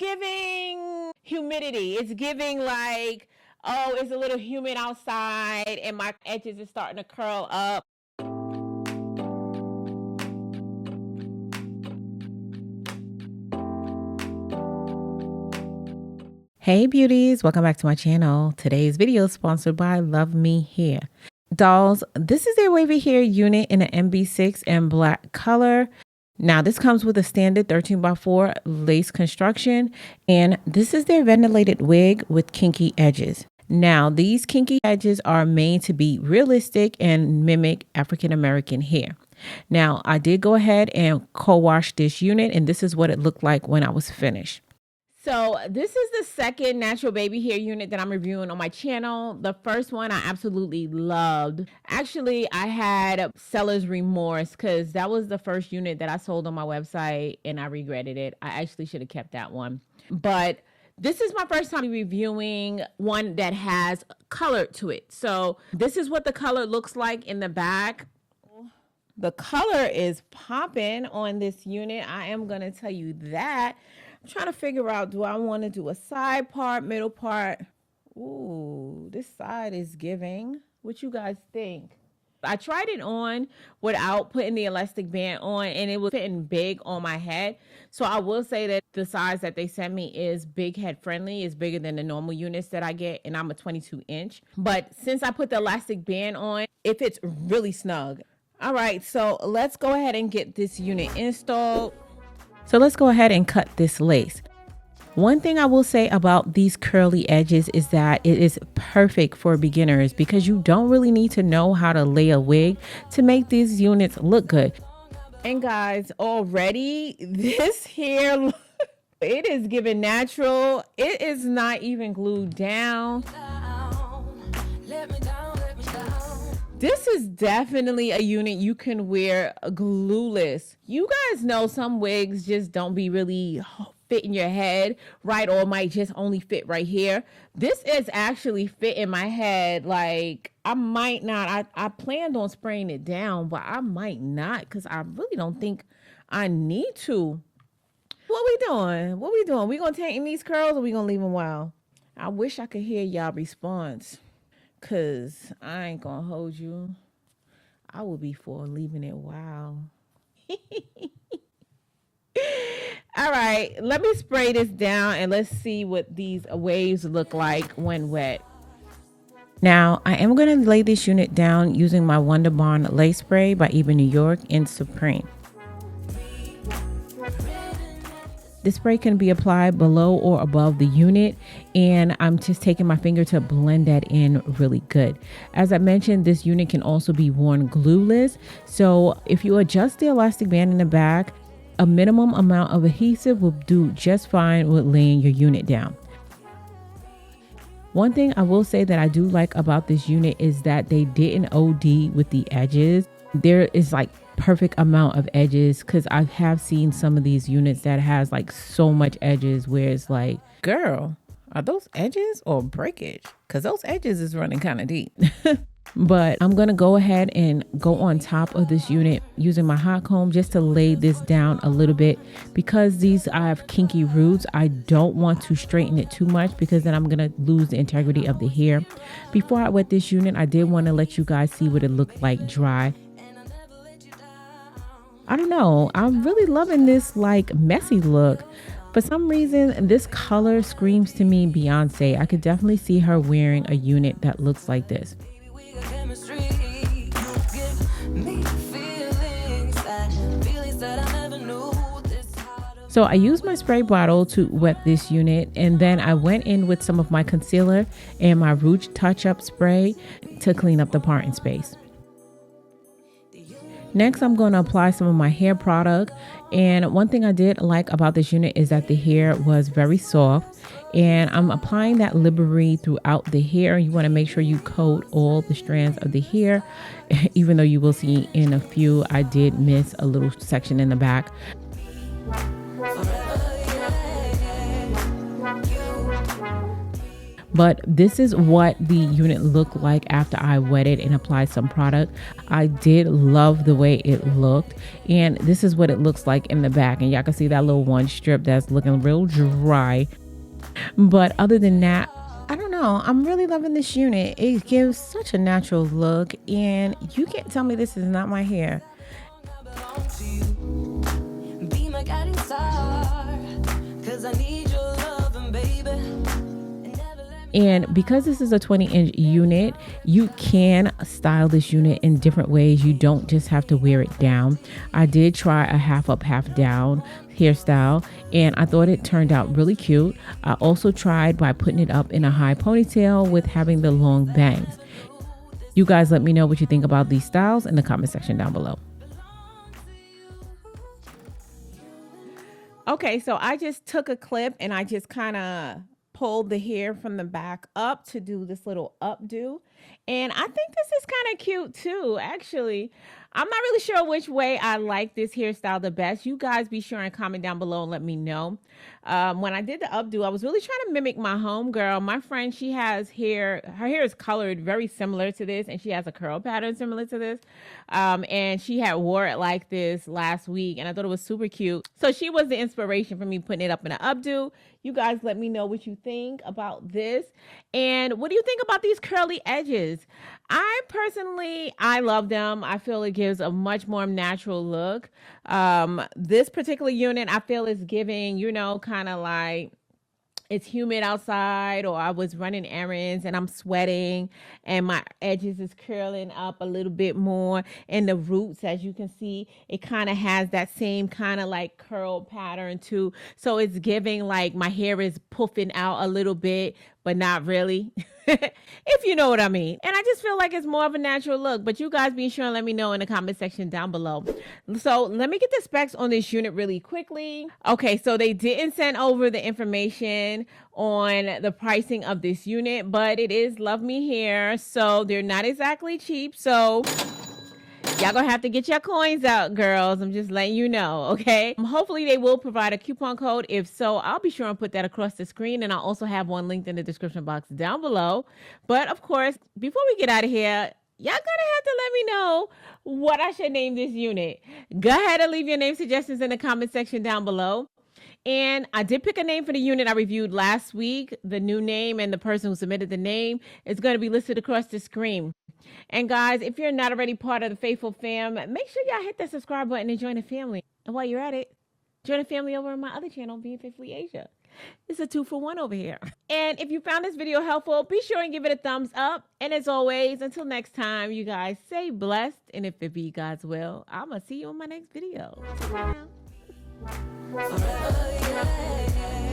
giving humidity. It's giving like, oh, it's a little humid outside and my edges are starting to curl up. Hey beauties, welcome back to my channel. Today's video is sponsored by LuvMe Hair. Dolls, this is their wavy hair unit in an MB6 and black color. Now this comes with a standard 13x4 lace construction, and this is their ventilated wig with kinky edges. Now these kinky edges are made to be realistic and mimic African American hair. Now I did go ahead and co-wash this unit, and this is what it looked like when I was finished. So this is the second natural baby hair unit that I'm reviewing on my channel. The first one I absolutely loved. Actually, I had seller's remorse because that was the first unit that I sold on my website and I regretted it. I actually should have kept that one. But this is my first time reviewing one that has color to it. So this is what the color looks like in the back. The color is popping on this unit. I am going to tell you that. I'm trying to figure out, do I want to do a side part, middle part? Ooh, this side is giving. What you guys think? I tried it on without putting the elastic band on, and it was fitting big on my head. So I will say that the size that they sent me is big head friendly. It's bigger than the normal units that I get, and I'm a 22 inch. But since I put the elastic band on, it fits really snug. All right, so let's go ahead and get this unit installed. So let's go ahead and cut this lace. One thing I will say about these curly edges is that it is perfect for beginners because you don't really need to know how to lay a wig to make these units look good. And guys, already this hair, it is giving natural. It is not even glued down. This is definitely a unit you can wear glueless. You guys know some wigs just don't be really fit in your head, right? Or might just only fit right here. This is actually fit in my head. Like I might not, I planned on spraying it down, but I might not because I really don't think I need to. What we doing? What we doing? We gonna tighten these curls or we gonna leave them wild? I wish I could hear y'all response. Cause I ain't gonna hold you. I will be for leaving it wild. All right, let me spray this down and let's see what these waves look like when wet. Now, I am gonna lay this unit down using my Wonder Bond lace spray by Even New York in Supreme. The spray can be applied below or above the unit, and I'm just taking my finger to blend that in really good. As I mentioned, this unit can also be worn glueless, so if you adjust the elastic band in the back, a minimum amount of adhesive will do just fine with laying your unit down. One thing I will say that I do like about this unit is that they didn't OD with the edges. There is like perfect amount of edges because I have seen some of these units that has like so much edges where it's like, girl, are those edges or breakage? Because those edges is running kind of deep. But I'm gonna go ahead and go on top of this unit using my hot comb just to lay this down a little bit because these I have kinky roots. I don't want to straighten it too much because then I'm gonna lose the integrity of the hair. Before I wet this unit, I did want to let you guys see what it looked like dry. I don't know, I'm really loving this like messy look. For some reason, this color screams to me Beyonce. I could definitely see her wearing a unit that looks like this. So I used my spray bottle to wet this unit, and then I went in with some of my concealer and my Rouge touch-up spray to clean up the parting space. Next, I'm going to apply some of my hair product, and one thing I did like about this unit is that the hair was very soft, and I'm applying that Liberty throughout the hair. You want to make sure you coat all the strands of the hair, even though you will see in a few I did miss a little section in the back. But this is what the unit looked like after I wetted and applied some product. I did love the way it looked, and this is what it looks like in the back. And y'all can see that little one strip that's looking real dry. But other than that, I don't know, I'm really loving this unit. It gives such a natural look, and you can't tell me this is not my hair. Be my guiding star, 'cause I need your love, baby. And because this is a 20-inch unit, you can style this unit in different ways. You don't just have to wear it down. I did try a half up, half down hairstyle, and I thought it turned out really cute. I also tried by putting it up in a high ponytail with having the long bangs. You guys let me know what you think about these styles in the comment section down below. Okay, so I just took a clip and I just kind of pulled the hair from the back up to do this little updo. And I think this is kind of cute too, actually. I'm not really sure which way I like this hairstyle the best. You guys be sure and comment down below and let me know. When I did the updo, I was really trying to mimic my homegirl. My friend, she has hair, her hair is colored very similar to this, and she has a curl pattern similar to this. And she had wore it like this last week, and I thought it was super cute. So she was the inspiration for me putting it up in an updo. You guys let me know what you think about this. And what do you think about these curly edges? I personally, I love them. I feel it gives a much more natural look. This particular unit, I feel is giving, you know, kind of like it's humid outside, or I was running errands and I'm sweating and my edges is curling up a little bit more, and the roots, as you can see, it kind of has that same kind of like curl pattern too. So it's giving like my hair is puffing out a little bit, but not really. If you know what I mean. And I just feel like it's more of a natural look, but you guys be sure and let me know in the comment section down below. So let me get the specs on this unit really quickly. Okay, so they didn't send over the information on the pricing of this unit, but it is LuvMe Hair, so they're not exactly cheap. So y'all gonna have to get your coins out, girls. I'm just letting you know, okay? Hopefully they will provide a coupon code. If so, I'll be sure and put that across the screen, and I'll also have one linked in the description box down below. But of course, before we get out of here, y'all gonna have to let me know what I should name this unit. Go ahead and leave your name suggestions in the comment section down below. And I did pick a name for the unit I reviewed last week. The new name and the person who submitted the name is going to be listed across the screen. And guys, if you're not already part of the Faithful Fam, make sure y'all hit that subscribe button and join the family. And while you're at it, join the family over on my other channel, Being Faithfully Asia. It's a 2-for-1 over here. And if you found this video helpful, be sure and give it a thumbs up. And as always, until next time, you guys stay blessed. And if it be God's will, I'm going to see you in my next video. Forever, yeah.